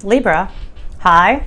Libra, hi.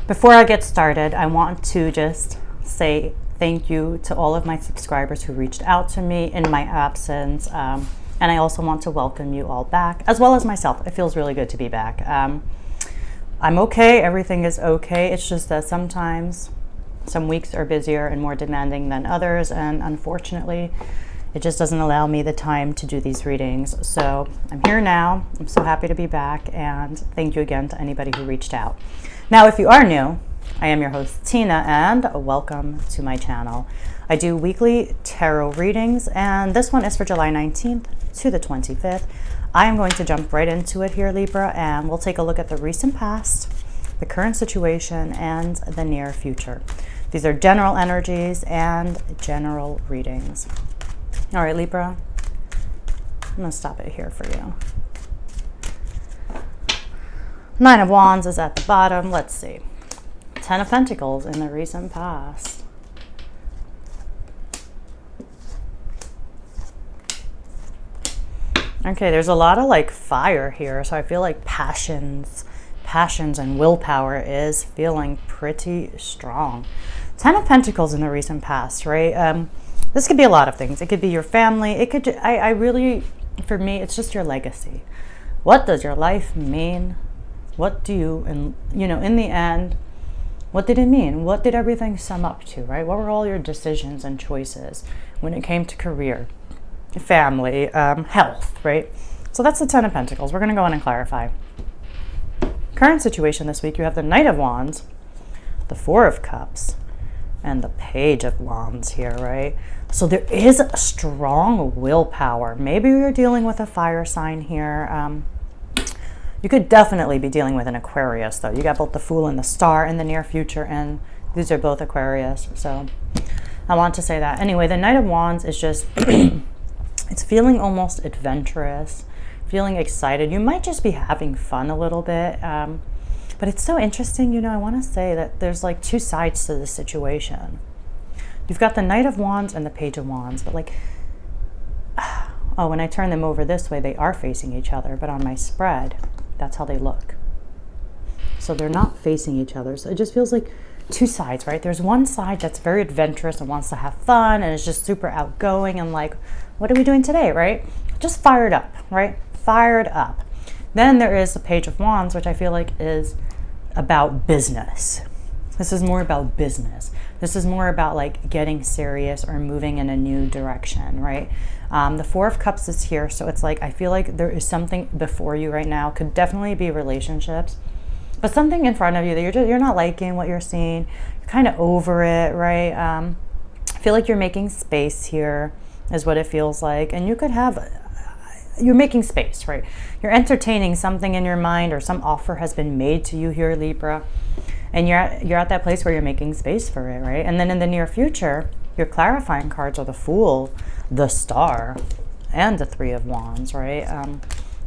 Before I get started, I want to just say thank you to all of my subscribers who reached out to me in my absence. And I also want to welcome you all back, as well as myself. It feels really good to be back. I'm okay. Everything is okay. It's just that sometimes some weeks are busier and more demanding than others. And unfortunately, it just doesn't allow me the time to do these readings. So I'm here now. I'm so happy to be back. And thank you again to anybody who reached out. Now, if you are new, I am your host, Tina, and welcome to my channel. I do weekly tarot readings, and this one is for July 19th to the 25th. I am going to jump right into it here, Libra, and we'll take a look at the recent past, the current situation, and the near future. These are general energies and general readings. All right, Libra, I'm going to stop it here for you. Nine of Wands is at the bottom. Let's see. Ten of Pentacles in the recent past. Okay, there's a lot of like fire here. So I feel like passions and willpower is feeling pretty strong. Ten of Pentacles in the recent past, right? This could be a lot of things. It could be your family. It could, I really, for me, it's just your legacy. What does your life mean? What do you, and in the end, what did it mean? What did everything sum up to, right? What were all your decisions and choices when it came to career, family, health, right? So that's the Ten of Pentacles. We're going to go in and clarify. Current situation this week, you have the Knight of Wands, the Four of Cups, and the Page of Wands here, right? So there is a strong willpower. Maybe you're dealing with a fire sign here. You could definitely be dealing with an Aquarius, though. You got both the Fool and the Star in the near future, and these are both Aquarius. So I want to say that. Anyway, the Knight of Wands is just, it's feeling almost adventurous, feeling excited. You might just be having fun a little bit. But it's so interesting, I want to say that there's like two sides to this situation. You've got the Knight of Wands and the Page of Wands, but like, oh, when I turn them over this way, they are facing each other, but on my spread, that's how they look. So they're not facing each other. So it just feels like two sides, right? There's one side that's very adventurous and wants to have fun and is just super outgoing and like, what are we doing today, right? Just fired up, right? Fired up. Then there is the Page of Wands, which I feel like is about business. This is more about business. This is more about like getting serious or moving in a new direction, right? The Four of Cups is here, so it's like I feel like there is something before you right now. Could definitely be relationships, but something in front of you that you're not liking what you're seeing. You're kind of over it, right? I feel like you're making space here, is what it feels like, and you could have. You're making space, right? You're entertaining something in your mind, or some offer has been made to you here, Libra, and you're at that place where you're making space for it, right? And then in the near future, your clarifying cards are the Fool, the Star, and the Three of Wands, right?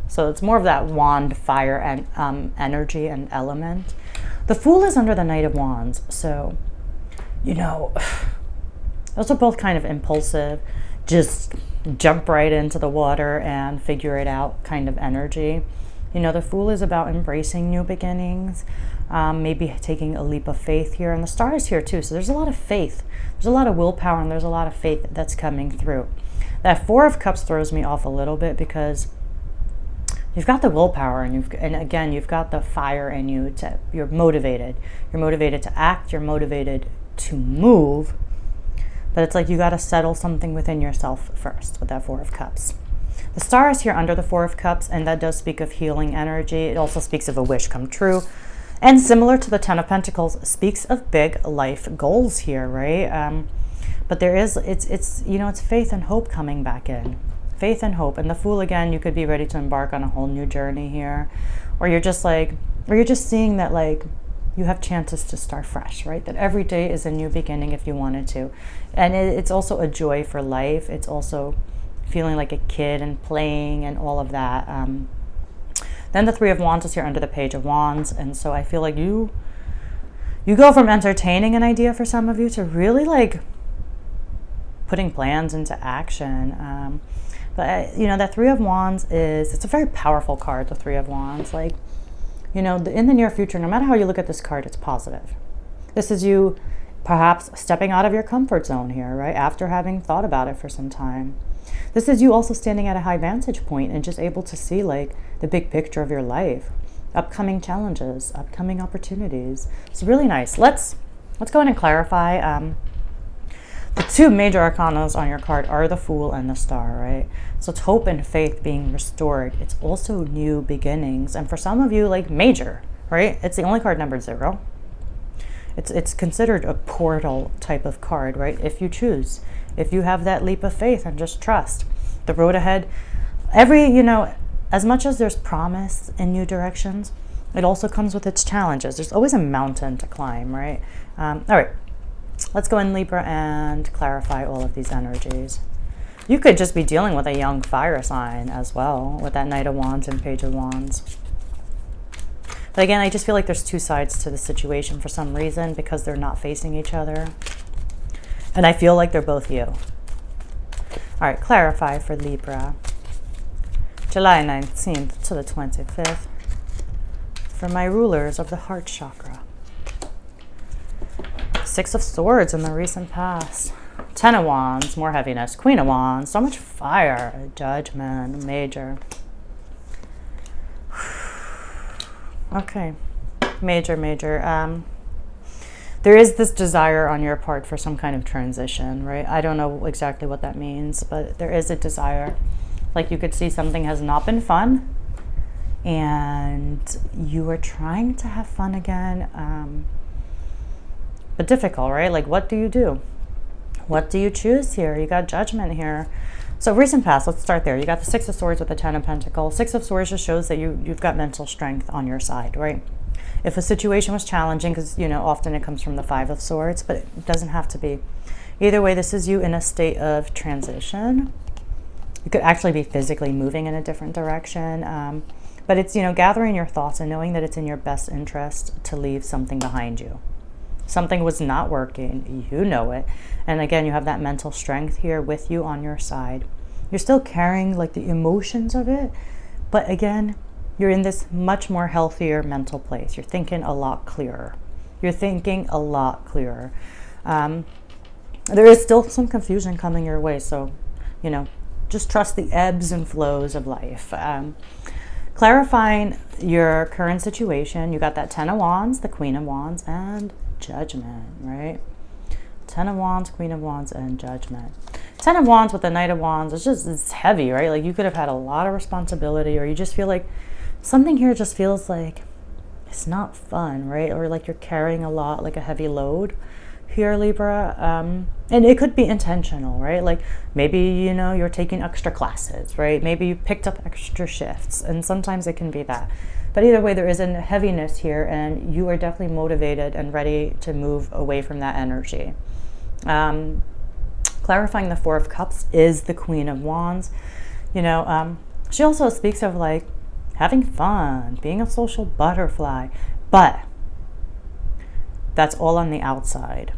So it's more of that wand, fire, and energy and element. The Fool is under the Knight of Wands, so those are both kind of impulsive, just jump right into the water and figure it out kind of energy. The Fool is about embracing new beginnings, maybe taking a leap of faith here. And the Star is here too. So there's a lot of faith. There's a lot of willpower and there's a lot of faith that's coming through. That Four of Cups throws me off a little bit because you've got the willpower and again, you've got the fire in you. You're motivated. You're motivated to act. You're motivated to move. But it's like you got to settle something within yourself first with that Four of Cups. The Star is here under the Four of Cups, and that does speak of healing energy. It also speaks of a wish come true. And similar to the Ten of Pentacles, speaks of big life goals here, right? But there is, it's faith and hope coming back in. Faith and hope. And the Fool, again, you could be ready to embark on a whole new journey here. Or you're just seeing that like, you have chances to start fresh, right? That every day is a new beginning if you wanted to. And it's also a joy for life. It's also feeling like a kid and playing and all of that. Then the Three of Wands is here under the Page of Wands. And so I feel like you go from entertaining an idea for some of you to really like putting plans into action. But that Three of Wands it's a very powerful card, the Three of Wands. Like, You know, in the near future, no matter how you look at this card, it's positive. This is you perhaps stepping out of your comfort zone here, right? After having thought about it for some time. This is you also standing at a high vantage point and just able to see like the big picture of your life, upcoming challenges, upcoming opportunities. It's really nice. Let's go ahead and clarify. The two major arcanas on your card are the Fool and the Star, right? So it's hope and faith being restored. It's also new beginnings. And for some of you, like major, right? It's the only card numbered 0. It's considered a portal type of card, right? If you choose, if you have that leap of faith and just trust the road ahead. As much as there's promise in new directions, it also comes with its challenges. There's always a mountain to climb, right? All right. Let's go in Libra and clarify all of these energies. You could just be dealing with a young fire sign as well with that Knight of Wands and Page of Wands. But again, I just feel like there's two sides to the situation for some reason because they're not facing each other. And I feel like they're both you. All right, clarify for Libra. July 19th to the 25th for my rulers of the heart chakra. 6 of Swords in the recent past. 10 of Wands, more heaviness. Queen of Wands, so much fire. Judgment, major. Okay, major. There is this desire on your part for some kind of transition, right? I don't know exactly what that means, but there is a desire. Like you could see something has not been fun and you are trying to have fun again, but difficult, right? Like what do you do? What do you choose here? You got Judgment here. So recent past, let's start there. You got the 6 of Swords with the 10 of Pentacles. 6 of Swords just shows that you've got mental strength on your side, right? If a situation was challenging, because, often it comes from the 5 of Swords, but it doesn't have to be. Either way, this is you in a state of transition. You could actually be physically moving in a different direction. But it's, gathering your thoughts and knowing that it's in your best interest to leave something behind you. Something was not working, you know it. And again, you have that mental strength here with you on your side. You're still carrying like the emotions of it, but again, you're in this much more healthier mental place. You're thinking a lot clearer. There is still some confusion coming your way, so, just trust the ebbs and flows of life. Clarifying your current situation, you got that 10 of Wands, the Queen of Wands, and Judgment, right? 10 of Wands, Queen of Wands, and Judgment. 10 of Wands with the Knight of Wands, it's heavy, right? Like you could have had a lot of responsibility, or you just feel like something here just feels like it's not fun, right? Or like you're carrying a lot, like a heavy load here, Libra. And it could be intentional, right? Like maybe, you're taking extra classes, right? Maybe you picked up extra shifts, and sometimes it can be that. But either way, there is a heaviness here, and you are definitely motivated and ready to move away from that energy. Clarifying the 4 of Cups is the Queen of Wands. She also speaks of like having fun, being a social butterfly, but that's all on the outside.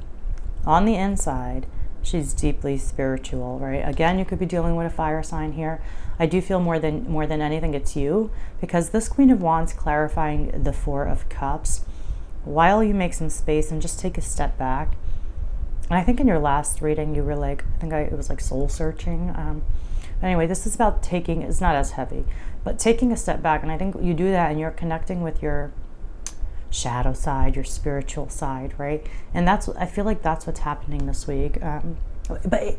On the inside, she's deeply spiritual, right? Again, you could be dealing with a fire sign here. I do feel more than anything it's you, because this Queen of Wands clarifying the 4 of Cups, while you make some space and just take a step back. And I think in your last reading, you were like, it was like soul searching. Anyway, this is about it's not as heavy, but taking a step back. And I think you do that and you're connecting with your shadow side, your spiritual side, right? And I feel like that's what's happening this week. But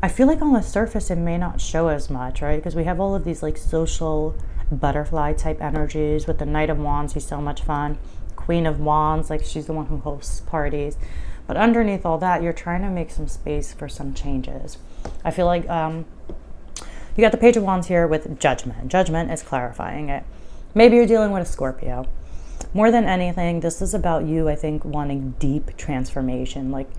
I feel like on the surface, it may not show as much, right? Because we have all of these like social butterfly type energies with the Knight of Wands. He's so much fun. Queen of Wands, like she's the one who hosts parties. But underneath all that, you're trying to make some space for some changes. I feel like you got the Page of Wands here with Judgment. Judgment is clarifying it. Maybe you're dealing with a Scorpio. More than anything, this is about you, I think, wanting deep transformation, like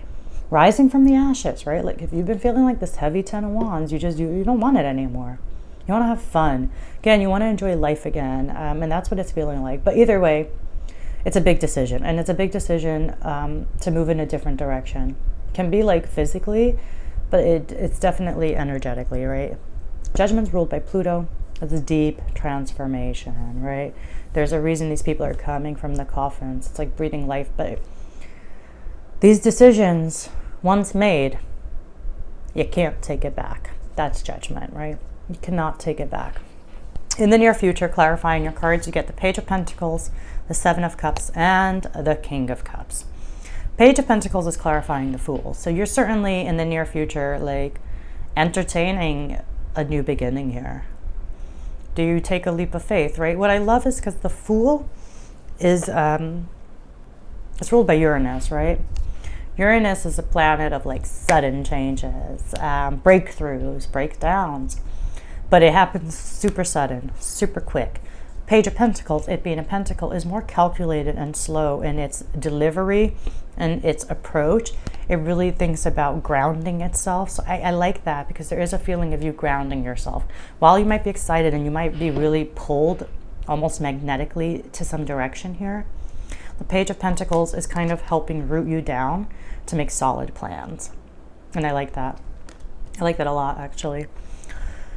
rising from the ashes, right? Like if you've been feeling like this heavy 10 of Wands, you don't want it anymore. You want to have fun. Again, you want to enjoy life again. And that's what it's feeling like. But either way, it's a big decision. And it's a big decision to move in a different direction. It can be like physically, but it's definitely energetically, right? Judgment's ruled by Pluto. It's a deep transformation, right? There's a reason these people are coming from the coffins. It's like breathing life. But these decisions, once made, you can't take it back. That's Judgment, right? You cannot take it back. In the near future, clarifying your cards, you get the Page of Pentacles, the Seven of Cups, and the King of Cups. Page of Pentacles is clarifying the Fool. So you're certainly in the near future, like, entertaining a new beginning here. Do you take a leap of faith, right? What I love is because the Fool is, it's ruled by Uranus, right? Uranus is a planet of like sudden changes, breakthroughs, breakdowns. But it happens super sudden, super quick. Page of Pentacles, it being a pentacle, is more calculated and slow in its delivery and its approach. It really thinks about grounding itself. So I like that, because there is a feeling of you grounding yourself. While you might be excited and you might be really pulled almost magnetically to some direction here, the Page of Pentacles is kind of helping root you down to make solid plans. And I like that. I like that a lot, actually.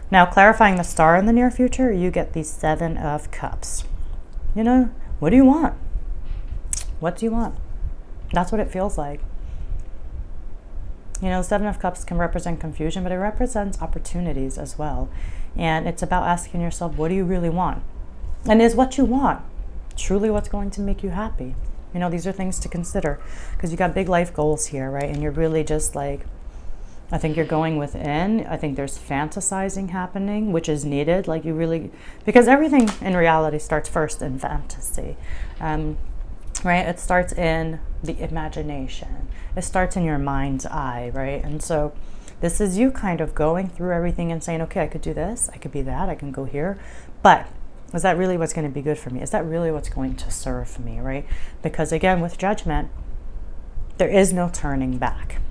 Now, clarifying the Star in the near future, you get the Seven of Cups. You know, what do you want? What do you want? That's what it feels like. You know, Seven of Cups can represent confusion, but it represents opportunities as well. And it's about asking yourself, what do you really want? And is what you want truly what's going to make you happy? You know, these are things to consider, because you got big life goals here, right? And you're really just like, I think you're going within. I think there's fantasizing happening, which is needed. Like, you really, because everything in reality starts first in fantasy, right? It starts in the imagination. It starts in your mind's eye, right? And so this is you kind of going through everything and saying, okay, I could do this, I could be that, I can go here. But is that really what's going to be good for me? Is that really what's going to serve me, right? Because again, with Judgment, there is no turning back.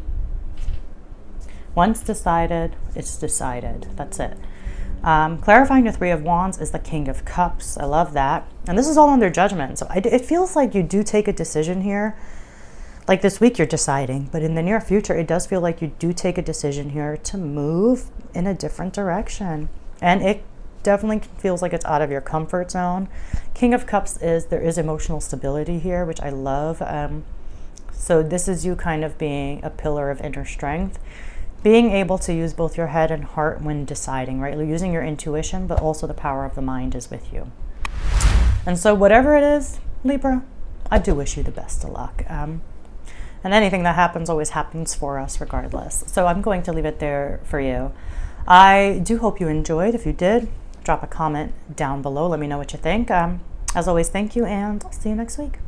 Once decided, it's decided. That's it. Clarifying the Three of Wands is the King of Cups. I love that. And this is all under Judgment. So it feels like you do take a decision here. Like this week you're deciding, but in the near future, it does feel like you do take a decision here to move in a different direction. And it definitely feels like it's out of your comfort zone. King of Cups is, there is emotional stability here, which I love. So this is you kind of being a pillar of inner strength. Being able to use both your head and heart when deciding, right? Using your intuition, but also the power of the mind is with you. And so whatever it is, Libra, I do wish you the best of luck. And anything that happens always happens for us regardless. So I'm going to leave it there for you. I do hope you enjoyed. If you did, drop a comment down below. Let me know what you think. As always, thank you, and I'll see you next week.